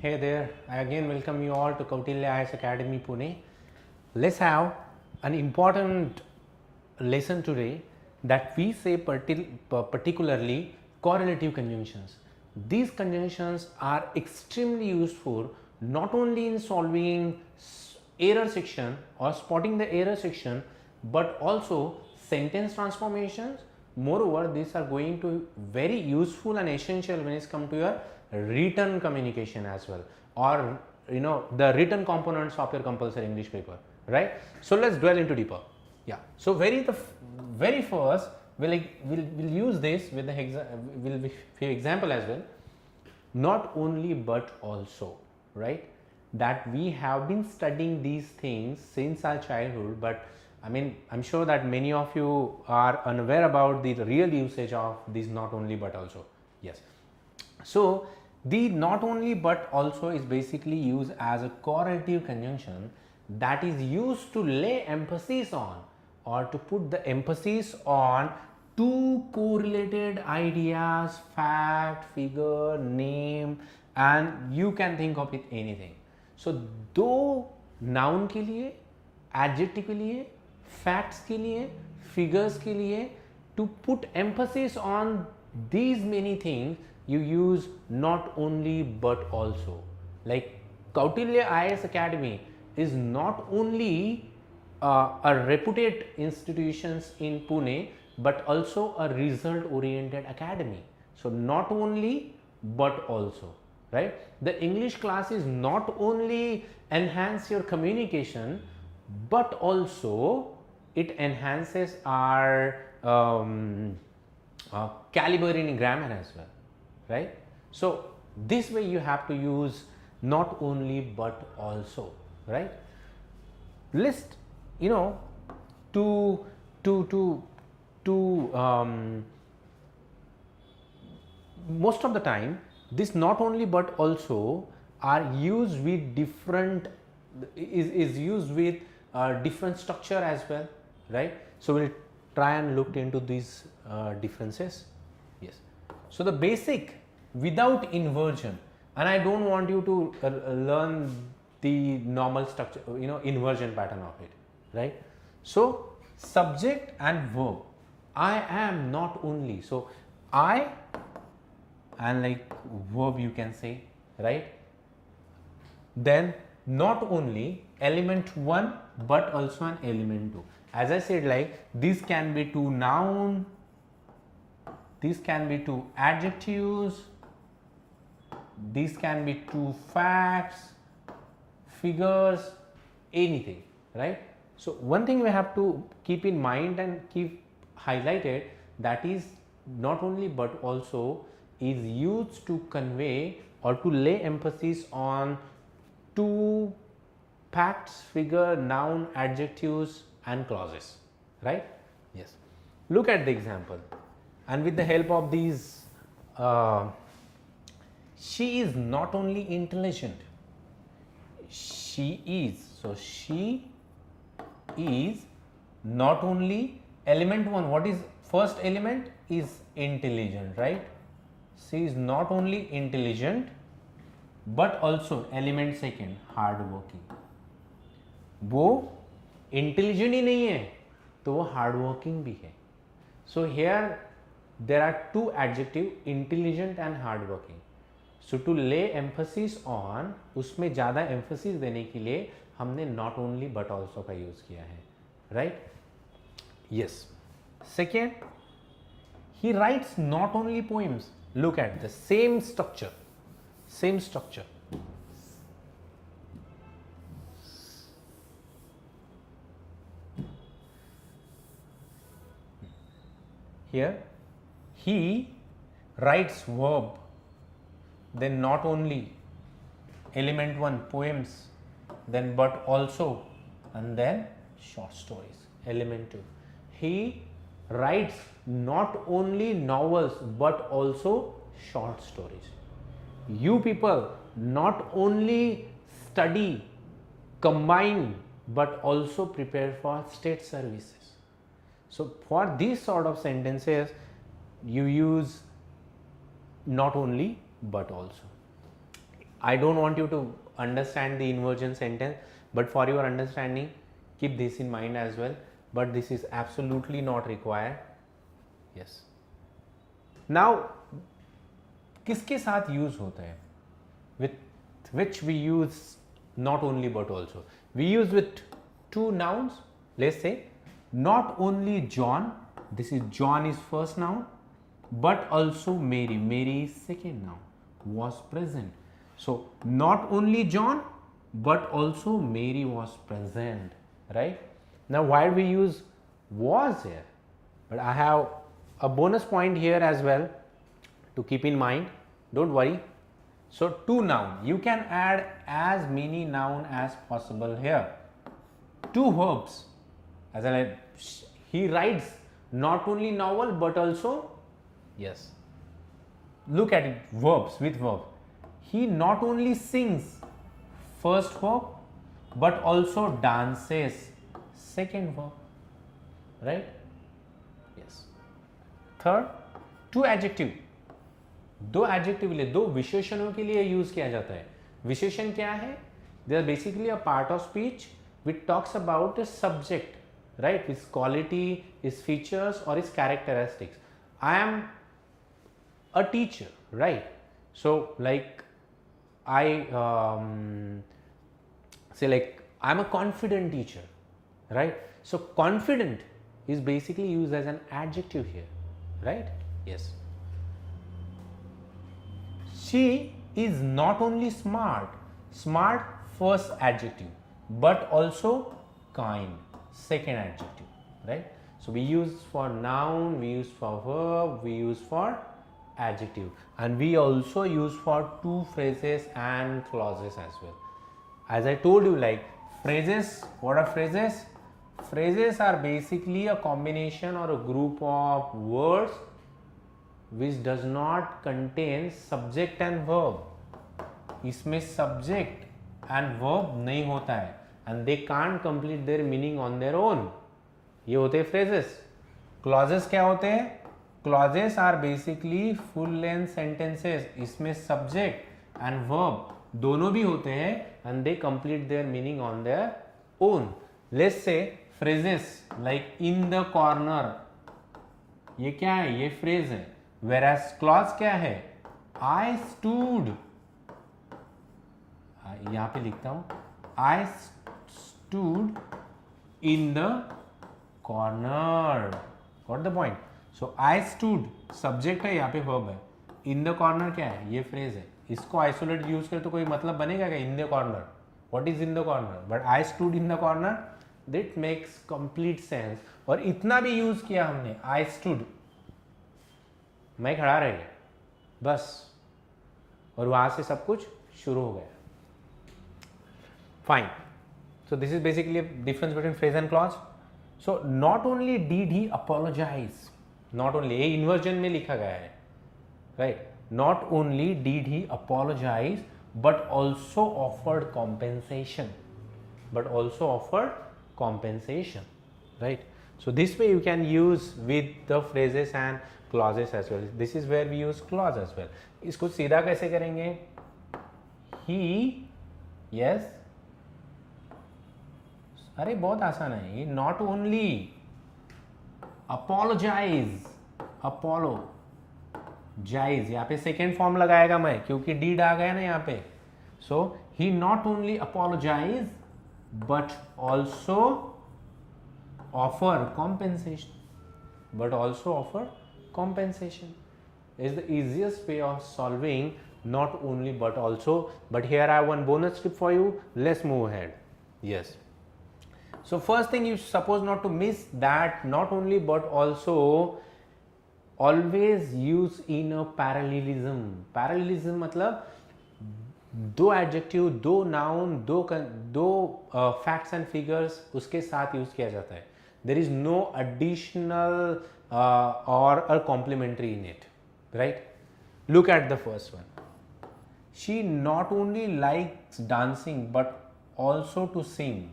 Hey there, I again welcome you all to Kautilya IAS Academy Pune. Let's have an important lesson today that we say particularly correlative conjunctions. These conjunctions are extremely useful not only in solving error section or spotting the error section, but also sentence transformations. Moreover, these are going to very useful and essential when it's come to your written communication as well, or the written components of your compulsory English paper, right? So let's dwell into deeper. Yeah. So very first we'll use this with the few example as well. Not only but also, right? That we have been studying these things since our childhood, but I mean, I'm sure that many of you are unaware about the real usage of these not only but also. Yes. So the not only but also is basically used as a correlative conjunction that is used to lay emphasis on or to put the emphasis on two correlated ideas, fact, figure, name, and you can think of it anything. So दो noun के लिए, adjective के लिए, facts के लिए, figures के लिए, to put emphasis on these many things, you use not only but also. Like Kautilya IAS Academy is not only a reputed institutions in Pune, but also a result oriented academy. So not only but also, right? The English classes not only enhance your communication, but also it enhances our caliber in grammar as well, right? So this way you have to use not only but also, right? List, most of the time this not only but also are used with different is used with different structure as well, right? So we'll try and look into these differences. Yes. So the basic without inversion, and I don't want you to learn the normal structure, inversion pattern of it, right? So subject and verb, I am not only, so I and like verb you can say, right? Then not only element 1 but also an element 2. As I said, like these can be two noun, these can be two adjectives, these can be two facts, figures, anything, right? So one thing we have to keep in mind and keep highlighted, that is not only but also is used to convey or to lay emphasis on two facts, figure, noun, adjectives and clauses, right? Yes. Look at the example, and with the help of these, she is not only intelligent, she is. So she is not only element 1. What is first element? Is intelligent, right? She is not only intelligent but also element second, hard working. वो intelligent ही नहीं है तो वो hard working भी है. So here there are two adjective, intelligent and hard working. So to lay emphasis on, उसमें ज़्यादा एम्फसिस देने के लिए हमने नॉट ओनली बट ऑल्सो का यूज किया है, right? Yes. Second, he writes not only poems. Look at the same structure, same structure. Here he writes verb, then not only element 1 poems, then but also, and then short stories, element 2. He writes not only novels but also short stories. You people not only study, combine, but also prepare for state services. So for these sort of sentences, you use not only but also. I don't want you to understand the inversion sentence, but for your understanding, keep this in mind as well. But this is absolutely not required. Yes. Now, किसके साथ use होता है? With which we use not only but also. We use with two nouns. Let's say not only John, this is John is first noun, but also Mary. Mary is second noun, was present. So not only John, but also Mary was present, right? Now why we use was here? But I have a bonus point here as well to keep in mind. Don't worry. So two noun, you can add as many noun as possible here. Two verbs, as I he writes not only novel but also, yes, look at it, verbs with verb. He not only sings, first verb, but also dances, second verb, right? Yes. Third, two adjective, दो adjective लिए, दो विशेषणों के लिए use किया जाता है. विशेषण क्या है? They are basically a part of speech which talks about a subject, right, is quality, is features or is characteristics. I am a teacher, right? So like I say like I am a confident teacher, right? So confident is basically used as an adjective here, right? Yes. She is not only smart, smart first adjective, but also kind, second adjective, right? So we use for noun, we use for verb, we use for adjective, and we also use for two phrases and clauses as well. As I told you, like phrases, what are phrases? Phrases are basically a combination or a group of words which does not contain subject and verb. इसमें subject and verb नहीं होता है, and they can't complete their meaning on their own. ये होते हैं phrases. Clauses क्या होते हैं? Clauses are basically full length sentences. इसमें subject and verb दोनों भी होते हैं, and they complete their meaning on their own. Let's say phrases like in the corner, ये क्या है? ये phrase है. Whereas clause क्या है? I stood, यहाँ पे लिखता हूँ, I stood in the corner. Got the point? So I stood subject है, यहाँ पे verb है. In the corner क्या है? ये phrase है. इसको आइसोलेट यूज करे तो कोई मतलब बनेगा क्या? In the corner, what is in the corner? But I stood in the corner, that makes complete sense. और इतना भी यूज किया हमने, आई स्टूड, मैं खड़ा रह गया बस, और वहां से सब कुछ शुरू हो गया. Fine. So this is basically difference between phrase and clause. So not only did he apologize, not only, ये इन्वर्जन में लिखा गया है, right? Not only did he apologize, but also offered compensation. But also offered compensation, right? So this way you can use with the phrases and clauses as well. This is where we use clause as well. इसको सीधा कैसे करेंगे? He, yes. अरे बहुत आसान है ये. Not only apologize, Apollo जाइज, यहाँ पे सेकेंड फॉर्म लगाएगा मैं, क्योंकि डीड आ गया ना यहाँ पे. So he not only apologise but also offer compensation, but also offer compensation is the easiest way of solving not only but also. But here I have one bonus tip for you. Let's move ahead. Yes. So first thing you suppose not to miss that not only but also always use in a parallelism. Parallelism मतलब दो adjective, दो noun, दो facts and figures उसके साथ use किया जाता है. There is no additional or a complimentary in it, right? Look at the first one. She not only likes dancing but also to sing.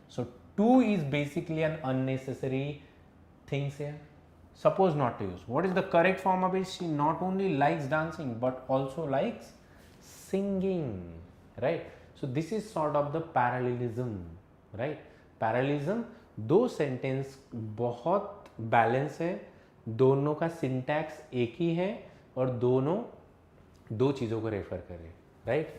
So to is basically an unnecessary things here. Suppose not to use. What is the correct form of it? She not only likes dancing but also likes singing, right? So this is sort of the parallelism, right? Parallelism, दो sentence बहुत balance है, दोनों का syntax एक ही है और दोनों दो चीज़ों को रेफर करें, राइट?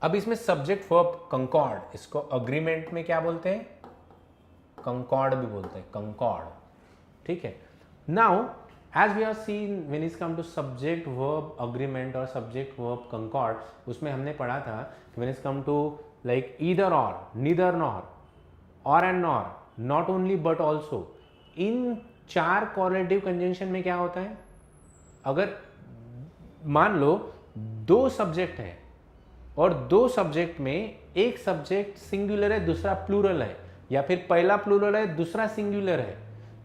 अब इसमें सब्जेक्ट वर्ब कंकॉर्ड, इसको अग्रीमेंट में क्या बोलते हैं? कंकॉर्ड भी बोलते हैं, कंकॉर्ड, ठीक है? Now as we are seen when is come to subject verb agreement or subject verb concord, उसमें हमने पढ़ा था when is come to like either or, neither nor, और and nor, not only but also, in चार correlative conjunction में क्या होता है? अगर मान लो दो सब्जेक्ट है और दो सब्जेक्ट में एक सब्जेक्ट सिंगुलर है, दूसरा प्लूरल है, या फिर पहला प्लूरल है, दूसरा सिंगुलर है,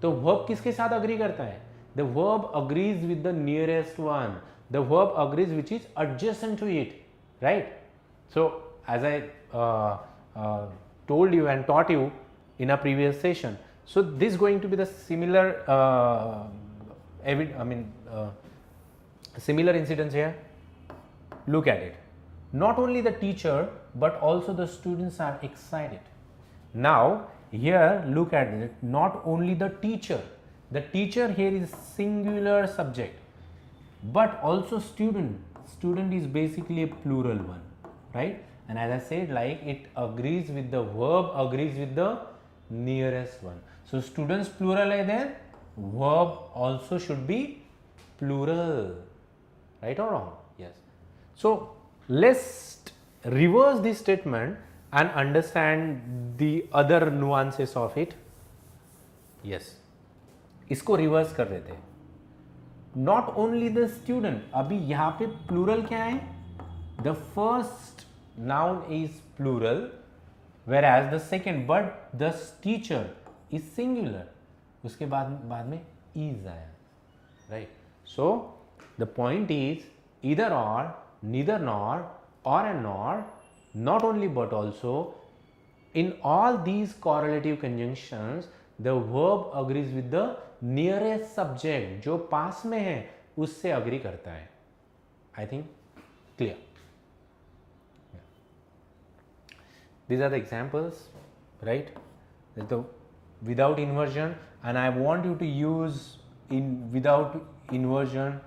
तो वर्ब किसके साथ अग्री करता है? The verb agrees with the nearest one, the verb agrees which is adjacent to it, right? So as I told you and taught you in a previous session, so this is going to be the similar similar incidents here. Look at it. Not only the teacher but also the students are excited. Now here look at it, not only the teacher here is singular subject, but also student is basically a plural one, right? And as I said, like it agrees with the verb, agrees with the nearest one. So students plural hai, then verb also should be plural, right or wrong? Yes. So let's reverse this statement and understand the other nuances of it. Yes. इसको reverse कर देते हैं. Not only the student, अभी यहाँ पे plural क्या है? The first noun is plural, whereas the second, but the teacher is singular. उसके बाद में is आया, right? So the point is either or, neither nor, or and nor, not only but also, in all these correlative conjunctions the verb agrees with the nearest subject, जो पास में है उससे agree करता है. I think clear. These are the examples, right? Without inversion, and I want you to use without inversion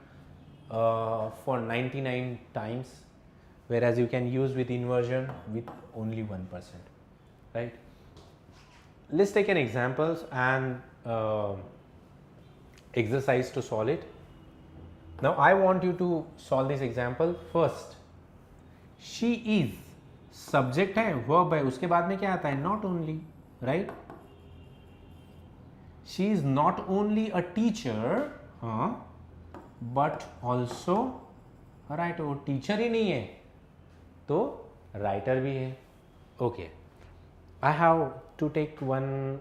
for 99 times, whereas you can use with inversion with only 1%, right? Let's take an examples and exercise to solve it. Now I want you to solve this example. First, she is subject है, verb है, उसके बाद में क्या आता है? Not only, right? She is not only a teacher, हाँ, but also writer. वो टीचर ही नहीं है तो राइटर भी है. Okay, I have to take one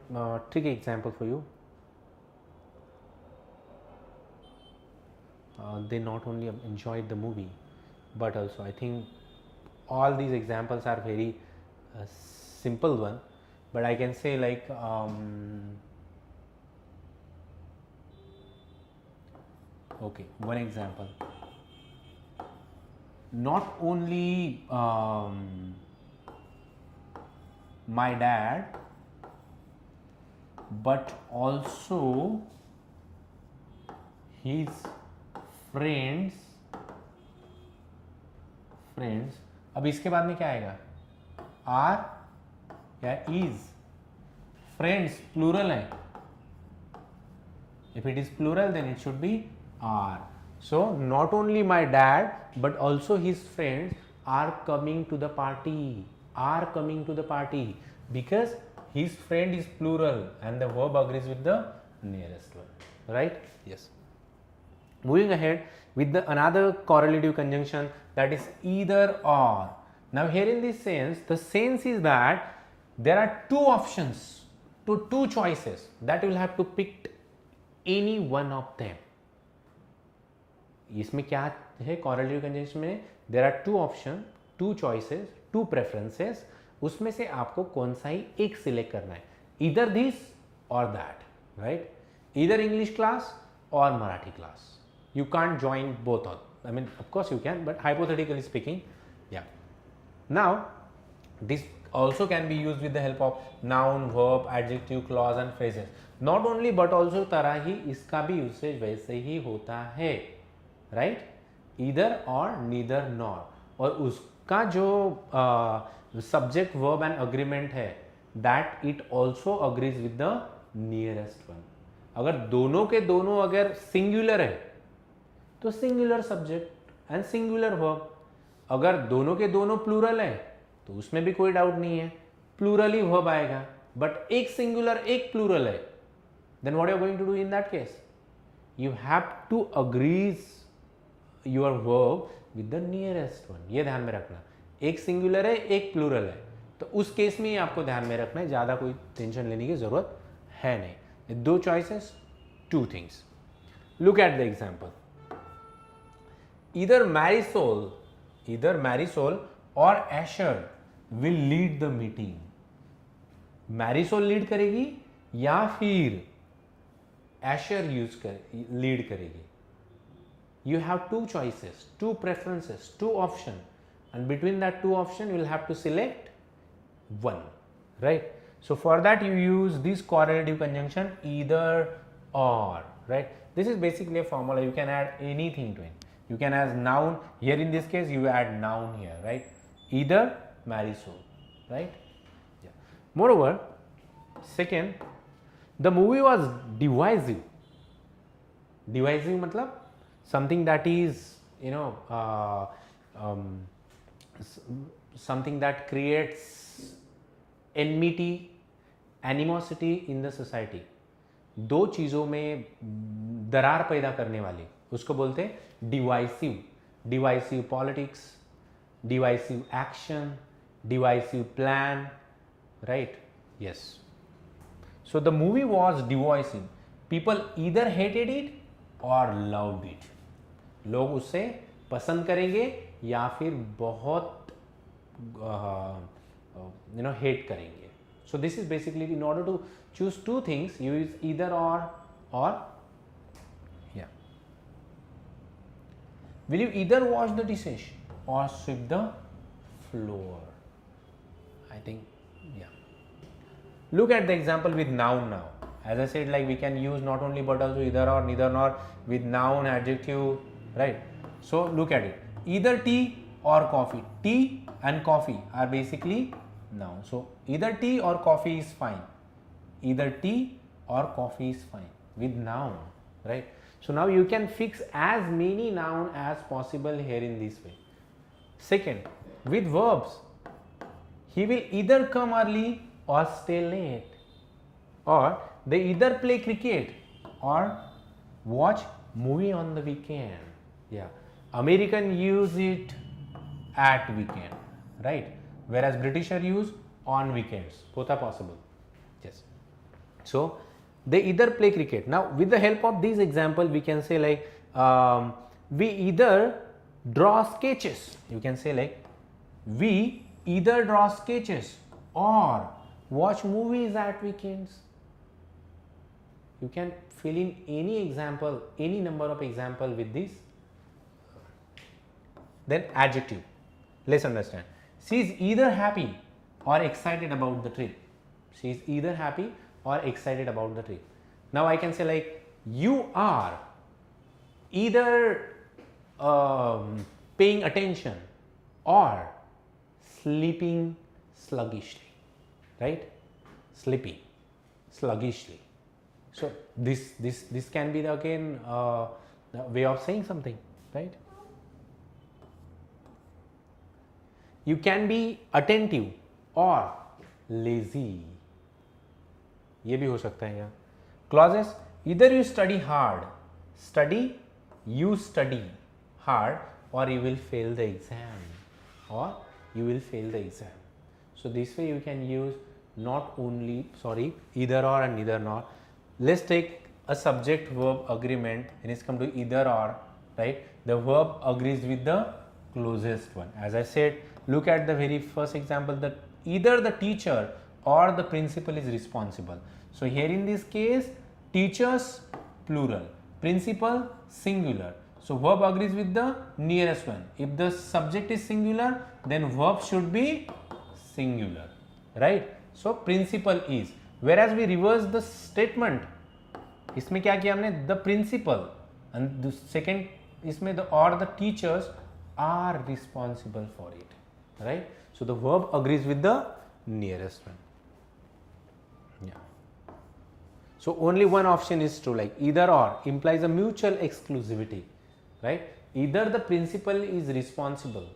trick example for you. They not only enjoyed the movie but also I think all these examples are very simple one, but I can say like okay, one example. Not only my dad but also his friends. अब इसके बाद में क्या आएगा? Are या is? Friends plural है. If it is plural then it should be are. So not only my dad but also his friends are coming to the party, because his friend is plural and the verb agrees with the nearest one, right? Yes. Moving ahead with the another correlative conjunction, that is either or. Now here in this sense, the sense is that there are two options, two choices that you will have to pick any one of them. इसमें क्या है correlative conjunction में? There are two options, two choices, two preferences. उसमें से आपको कौन सा ही एक सिलेक्ट करना है. Either this or that, right? Either English class or Marathi class. You can't join both I mean, of course you can, but hypothetically speaking, yeah. Now, this also can be used with the help of noun, verb, adjective, clause and phrases. Not only but also तरह ही इसका भी usage वैसे ही होता है, right? Either or, neither nor. और उसका जो subject, verb and agreement है, that it also agrees with the nearest one. अगर दोनों के दोनों अगर singular है तो singular subject and singular verb. अगर दोनों के दोनों plural है तो उसमें भी कोई डाउट नहीं है, प्लूरल ही वर्ब आएगा. बट एक सिंगुलर एक प्लूरल है, then what you are going to do in that case? You have to agrees your verb with the nearest one. ये ध्यान में रखना, एक सिंगुलर है एक प्लूरल है, तो उस केस में ही आपको ध्यान में रखना है, ज़्यादा कोई टेंशन लेने की ज़रूरत है नहीं. दो choices, two things. Look at the example. either Marisol or Asher will lead the meeting. Marisol lead करेगी या फिर Asher लीड करेगी. You have two choices, two preferences, two options, and between that two options you will have to select one, right? So for that you use this correlative conjunction either or, right? This is basically a formula. You can add anything to it. You can add noun here. In this case you add noun here, right? Either Marisol, right? Yeah. Moreover, second, the movie was divisive. Divisive मतलब something that is, you know, something that creates enmity, animosity in the society. दो चीज़ों में दरार पैदा करने वाली, उसको बोलते हैं divisive. Divisive politics, divisive action, divisive plan, right? Yes. So the movie was divisive. People either hated it or loved it. लोग उसे पसंद करेंगे या फिर बहुत hate करेंगे. So this is basically, in order to choose two things, you use either or. Yeah. Will you either wash the dishes or sweep the floor? I think, yeah. Look at the example with noun now. As I said, like we can use not only but also either or, neither nor with noun, adjective, right? So look at it. Either tea or coffee. Tea and coffee are basically noun. So either tea or coffee is fine. Either tea or coffee is fine with noun, right? So now you can fix as many noun as possible here in this way. Second, with verbs, he will either come early or stay late, or they either play cricket or watch movie on the weekend. Yeah, American use it at weekend, right? Whereas Britisher use on weekends. Both are possible. Yes. So they either play cricket. Now with the help of this example, we can say like we either draw sketches. You can say like we either draw sketches or watch movies at weekends. You can fill in any example, any number of example with this. Then adjective. Let's understand. She is either happy or excited about the trip. She is either happy or excited about the trip. Now I can say like you are either paying attention or sleeping sluggishly, right? Sleeping sluggishly. So this can be the, again the way of saying something, right? You can be attentive or lazy. ये भी हो सकता है यहाँ. Clauses, either you study hard, you study hard, or you will fail the exam, So this way you can use not only, either or and neither nor. Let's take a subject verb agreement, and it's come to either or, right? The verb agrees with the closest one. As I said, look at the very first example, that either the teacher or the principal is responsible. So here in this case, teachers plural, principal singular. So verb agrees with the nearest one. If the subject is singular, then verb should be singular, right? So principal is. Whereas we reverse the statement. इसमें क्या किया हमने? The principal and the second इसमें the or the teachers are responsible for it, right? So the verb agrees with the nearest one. Yeah. So only one option is true, like either or implies a mutual exclusivity, right? Either the principal is responsible,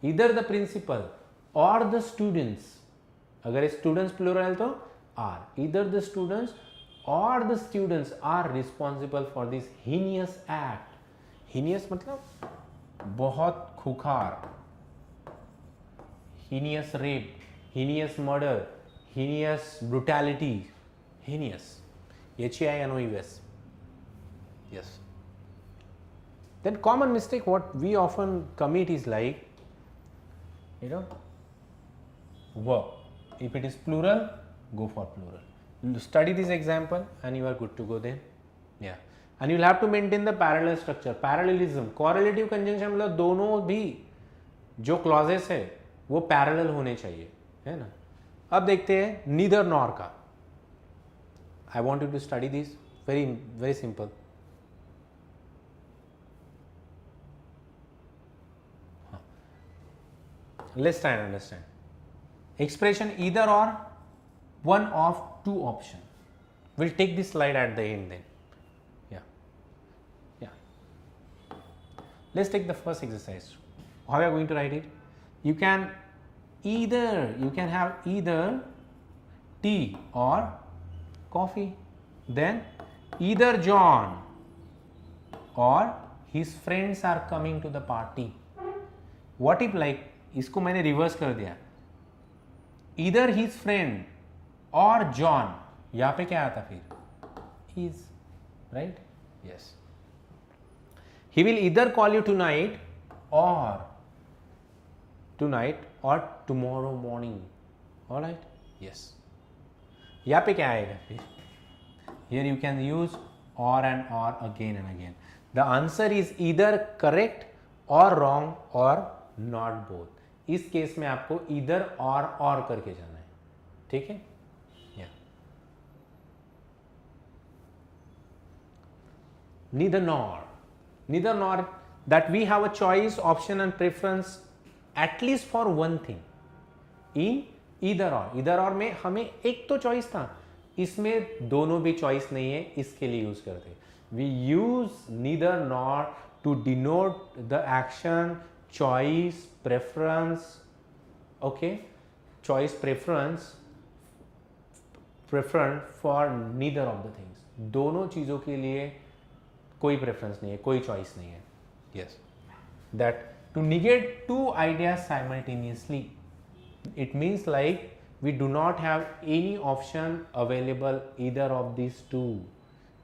either the principal or the students. अगर students plural तो are. Either the students or the students are responsible for this heinous act. Heinous मतलब बहुत cooker. Heinous rape, heinous murder, heinous brutality, heinous. H-E-I-N-O-U-S. Yes. Then common mistake what we often commit is like, you know, verb. If it is plural, go for plural. Study this example and you are good to go then. Yeah. And you will have to maintain the parallel structure. Parallelism, correlative conjunction मतलब दोनों भी जो clauses है वो parallel होने चाहिए, है ना? अब देखते हैं neither nor का. I want you to study this. Very simple. Let's try and understand. Expression either or, one of two options. We'll take this slide at the end then. Yeah. Let's take the first exercise. How are you going to write it? You can have either tea or coffee. Then either John or his friends are coming to the party. What if like इसको मैंने reverse कर दिया, either his friend or John, यहाँ पे क्या आता फिर is, right? Yes. He will either call you tonight or tomorrow morning. All right? Yes. यहाँ पे क्या आएगा फिर? Here you can use or and or again and again. The answer is either correct or wrong or not both. इस case में आपको either or करके जाना है, ठीक है? Yeah. Neither nor that we have a choice, option and preference at least for one thing. In either or में हमें एक तो चॉइस था, इसमें दोनों भी चॉइस नहीं है, इसके लिए यूज करते हैं. We use neither nor to denote the action, choice, preference. Okay, choice, preference for neither of the things. दोनों चीजों के लिए कोई प्रेफरेंस नहीं है, कोई चॉइस नहीं है. Yes, that to negate two ideas simultaneously, it means like we do not have any option available either of these two.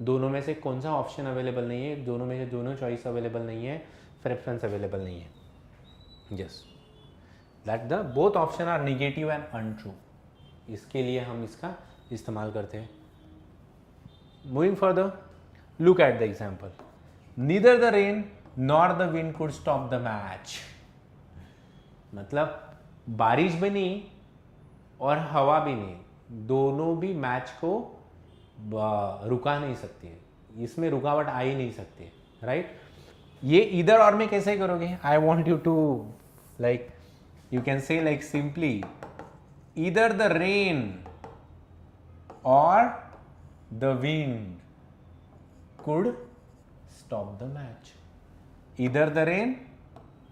दोनों में से कौन सा ऑप्शन अवेलेबल नहीं है, दोनों में से दोनों चॉइस अवेलेबल नहीं है, प्रेफरेंस अवेलेबल नहीं है. Yes, that the both option are negative and untrue. इसके लिए हम इसका इस्तेमाल करते हैं. Moving further, look at the example. Neither the rain nor the wind could stop the match. मतलब बारिश भी नहीं और हवा भी नहीं, दोनों भी मैच को रुका नहीं सकती है, इसमें रुकावट आ ही नहीं सकती है, राइट? ये इधर और में कैसे करोगे? I want you to like you can say like simply either the rain or the wind could stop the match. Either the rain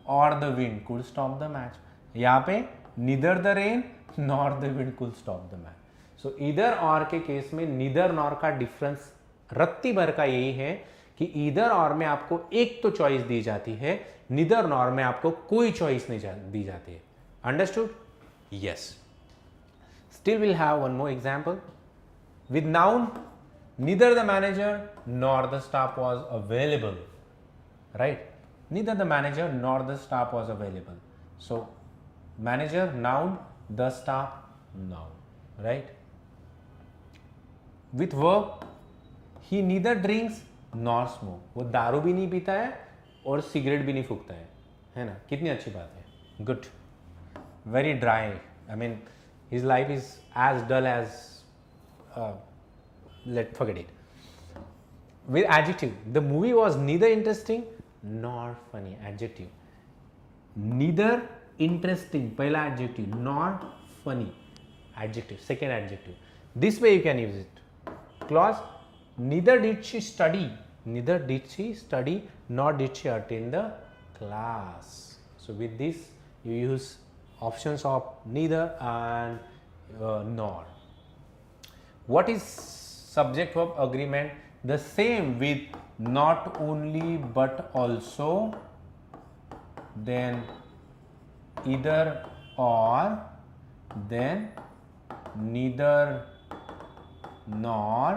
or the wind could stop the match. यहाँ पे neither the rain nor the wind could stop the match. So either or के case में neither nor का difference रत्ती भर का यही है कि ईदर और में आपको एक तो चॉइस दी जाती है, नीदर नॉर में आपको कोई चॉइस नहीं दी जाती है. Understood? Yes. Still will have one more example with noun. Neither the manager nor the staff was available. Right? Neither the manager nor the staff was available. So manager noun, the staff noun. Right? With verb, he neither drinks nor smoke. वो दारू भी नहीं पीता है और cigarette भी नहीं फूकता है ना, कितनी अच्छी बात है, good, very dry, I mean his life is as dull as, let forget it. With adjective, the movie was neither interesting nor funny. Adjective, neither interesting, पहला adjective, nor funny, adjective, second adjective. This way you can use it. Clause, neither did she study, nor did she attend the class. So with this you use options of neither and nor. What is subject verb agreement? The same with not only but also, then either or, then neither nor.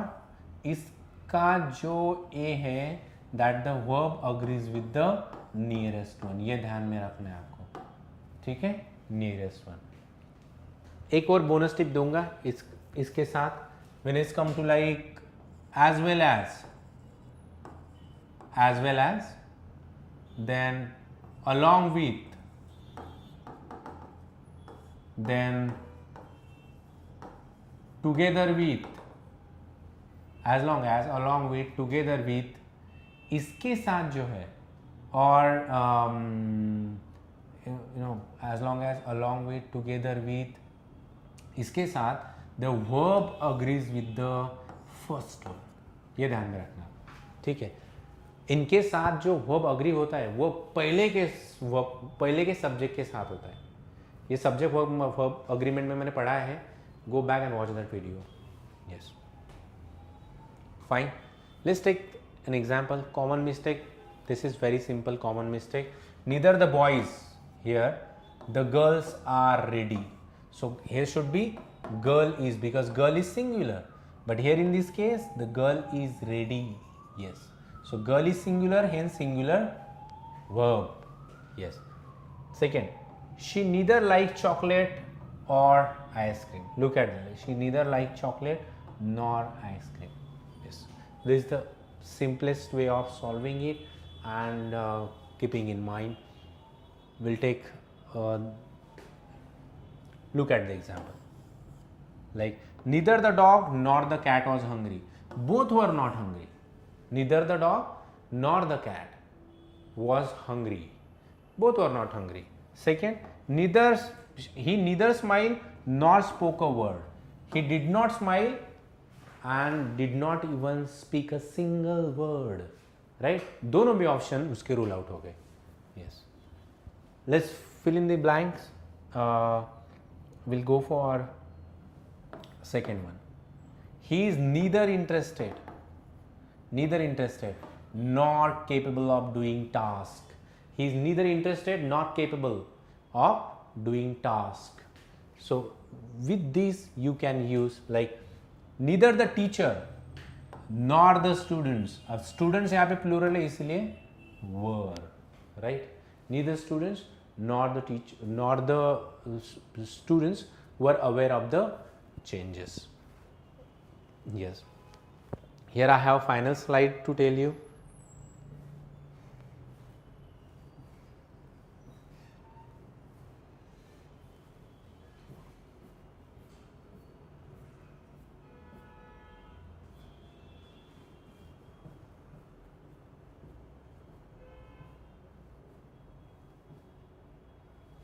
इसका जो ए है that the verb agrees with the nearest one, ये ध्यान में रखना है आपको, ठीक है, nearest one. एक और बोनस टिप दूंगा इसके साथ. when it's come to like as well as, then along with, then together with, as long as, along with, together with, इसके साथ जो है, और as long as, along with, together with, इसके साथ the verb agrees with the first one, ये ध्यान में रखना, ठीक है. इनके साथ जो वर्ब अग्री होता है वो पहले के सब्जेक्ट के साथ होता है. ये सब्जेक्ट वर्ब अग्रीमेंट में मैंने पढ़ा है, go back and watch that video. Yes, fine. Let's take an example. Common mistake, this is very simple common mistake. Neither the boys here, the girls are ready. So here should be girl is, because girl is singular. But here in this case, the girl is ready. Yes. So girl is singular, hence singular verb. Yes. Second, she neither likes chocolate or ice cream. Look at that. She neither likes chocolate nor ice cream. Yes. This is the simplest way of solving it, and keeping in mind, we'll take look at the example. Like, neither the dog nor the cat was hungry. Both were not hungry. Neither the dog nor the cat was hungry. Both were not hungry. Second, he neither smiled nor spoke a word. He did not smile and did not even speak a single word. Right? दोनों भी option उसके rule out हो गए. Yes. Let's fill in the blanks. We'll go for second one. He is neither interested nor capable of doing task. He is neither interested nor capable of doing task. So with this you can use like neither the teacher nor the students. अब students यहाँ पे plural है इसलिए were, right? Neither students nor the teacher nor the students were aware of the changes. Yes. Here I have final slide to tell you.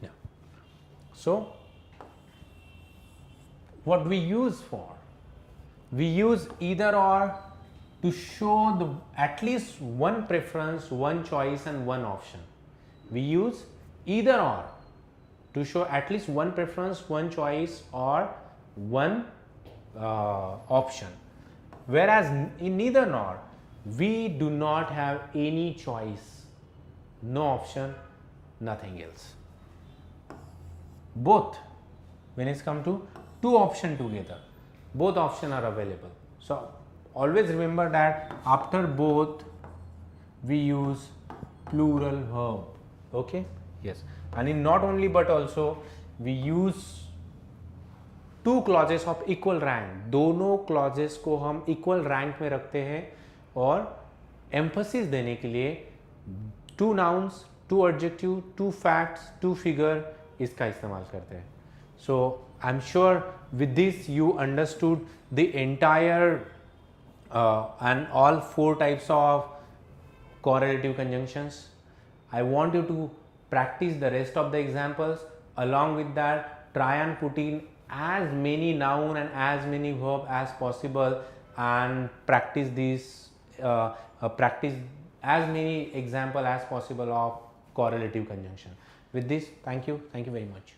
Yeah. So what we use for? We use either or to show at least one preference, one choice and one option. We use either or to show at least one preference, one choice or one option. Whereas in neither nor, we do not have any choice, no option, nothing else. Both, when it's come to two options together, both options are available. So always remember that after both we use plural verb. Okay, yes. And in not only but also we use two clauses of equal rank. दोनों clauses को हम equal rank में रखते हैं और emphasis देने के लिए 2 nouns, 2 adjective, 2 facts, 2 figure इसका इस्तेमाल करते हैं. So I'm sure with this you understood the entire and all 4 types of correlative conjunctions. I want you to practice the rest of the examples. Along with that, try and put in as many noun and as many verb as possible, and practice this practice as many example as possible of correlative conjunction. With this, thank you very much.